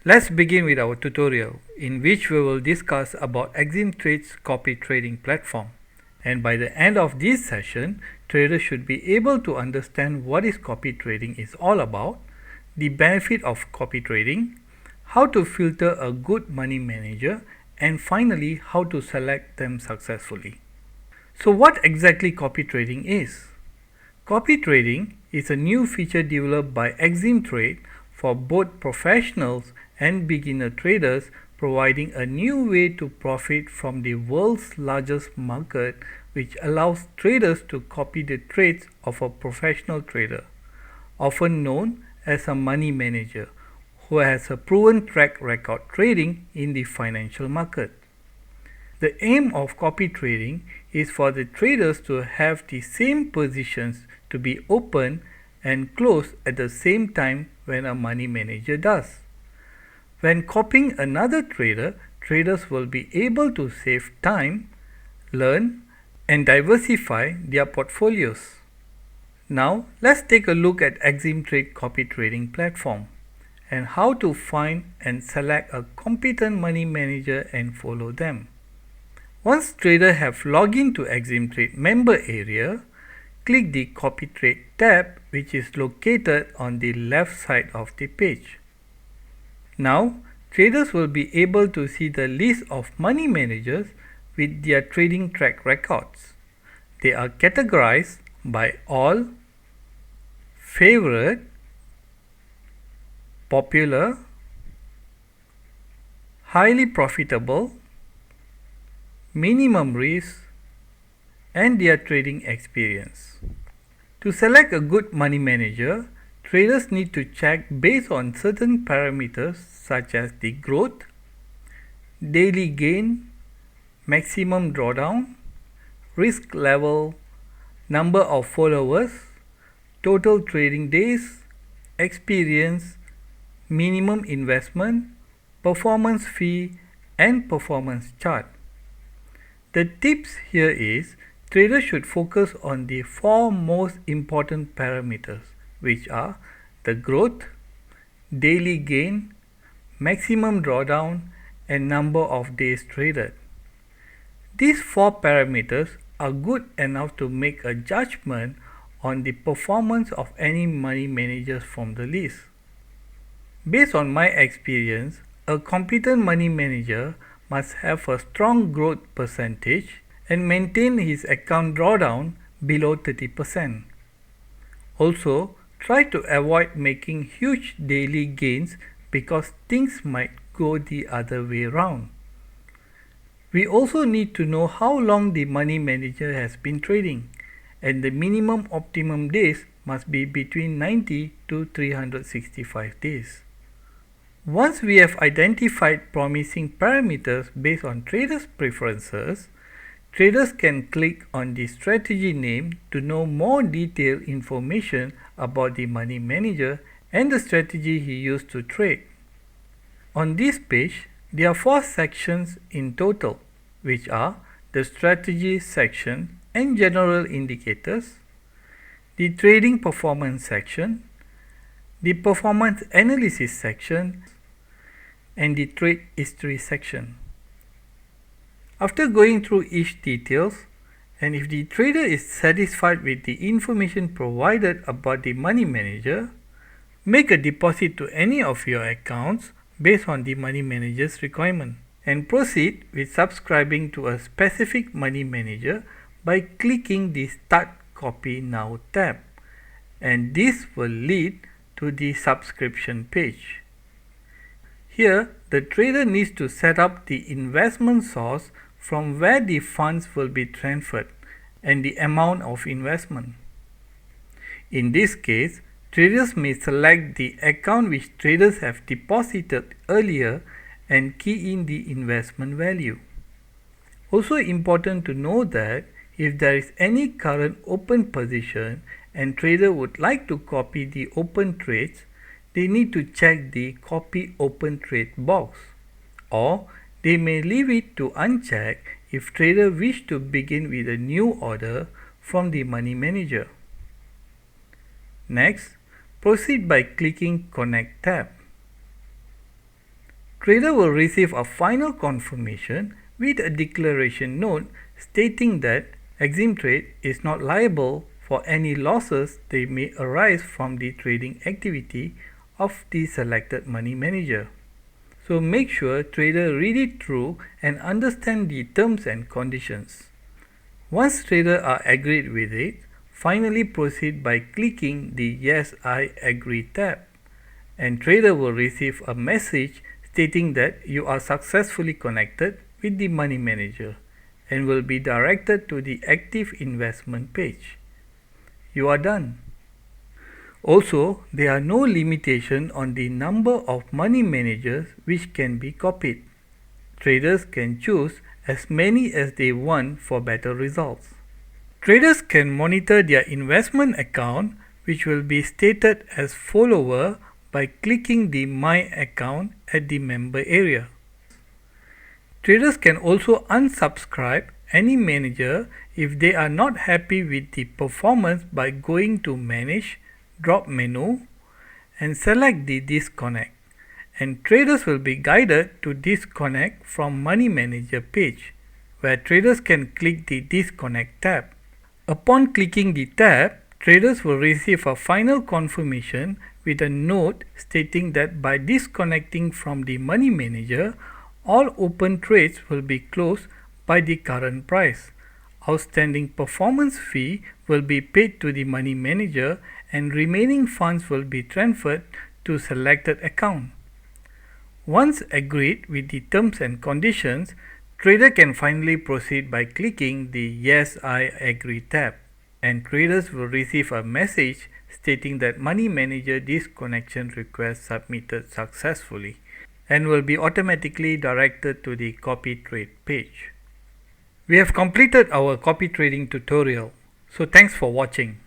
Let's begin with our tutorial, in which we will discuss about AximTrade's copy trading platform. And by the end of this session, traders should be able to understand what is copy trading is all about, the benefit of copy trading, how to filter a good money manager, and finally how to select them successfully. So what exactly copy trading is? Copy trading is a new feature developed by AximTrade for both professionals and beginner traders, providing a new way to profit from the world's largest market, which allows traders to copy the trades of a professional trader, often known as a money manager, who has a proven track record trading in the financial market. The aim of copy trading is for the traders to have the same positions to be open and closed at the same time when a money manager does. When copying another trader, traders will be able to save time, learn, and diversify their portfolios. Now, let's take a look at AximTrade copy trading platform and how to find and select a competent money manager and follow them. Once traders have logged into AximTrade member area, click the Copy Trade tab, which is located on the left side of the page. Now, traders will be able to see the list of money managers with their trading track records. They are categorized by all, favorite, popular, highly profitable, minimum risk, and their trading experience. To select a good money manager, traders need to check based on certain parameters such as the growth, daily gain, maximum drawdown, risk level, number of followers, total trading days, experience, minimum investment, performance fee, and performance chart. The tips here is traders should focus on the four most important parameters, which are the growth, daily gain, maximum drawdown, and number of days traded. These four parameters are good enough to make a judgment on the performance of any money managers from the list. Based on my experience, a competent money manager must have a strong growth percentage and maintain his account drawdown below 30%. Also, try to avoid making huge daily gains because things might go the other way around. We also need to know how long the money manager has been trading, and the minimum optimum days must be between 90 to 365 days. Once we have identified promising parameters based on traders' preferences, traders can click on the strategy name to know more detailed information about the money manager and the strategy he used to trade. On this page, there are four sections in total, which are the strategy section and general indicators, the trading performance section, the performance analysis section, and the trade history section. After going through each details, and if the trader is satisfied with the information provided about the money manager, make a deposit to any of your accounts based on the money manager's requirement, and proceed with subscribing to a specific money manager by clicking the Start Copy Now tab, and this will lead to the subscription page. Here, the trader needs to set up the investment source from where the funds will be transferred and the amount of investment. In this case, traders may select the account which traders have deposited earlier and key in the investment value. Also important to know that if there is any current open position and trader would like to copy the open trades, they need to check the Copy Open Trade box, or they may leave it to unchecked if trader wish to begin with a new order from the money manager. Next, proceed by clicking Connect tab. Trader will receive a final confirmation with a declaration note stating that AximTrade is not liable for any losses that may arise from the trading activity of the selected money manager. So make sure trader read it through and understand the terms and conditions. Once trader are agreed with it, finally proceed by clicking the Yes, I agree tab, and trader will receive a message stating that you are successfully connected with the money manager and will be directed to the active investment page. You are done. Also, there are no limitation on the number of money managers which can be copied. Traders can choose as many as they want for better results. Traders can monitor their investment account, which will be stated as follower, by clicking the My Account at the member area. Traders can also unsubscribe any manager if they are not happy with the performance by going to Manage, Drop menu and select the Disconnect, and traders will be guided to disconnect from Money Manager page, where traders can click the Disconnect tab. Upon clicking the tab, traders will receive a final confirmation with a note stating that by disconnecting from the money manager, all open trades will be closed by the current price. Outstanding performance fee will be paid to the money manager and remaining funds will be transferred to selected account. Once agreed with the terms and conditions, trader can finally proceed by clicking the Yes, I agree tab, and traders will receive a message stating that money manager disconnection request submitted successfully and will be automatically directed to the copy trade page. We have completed our copy trading tutorial, so thanks for watching.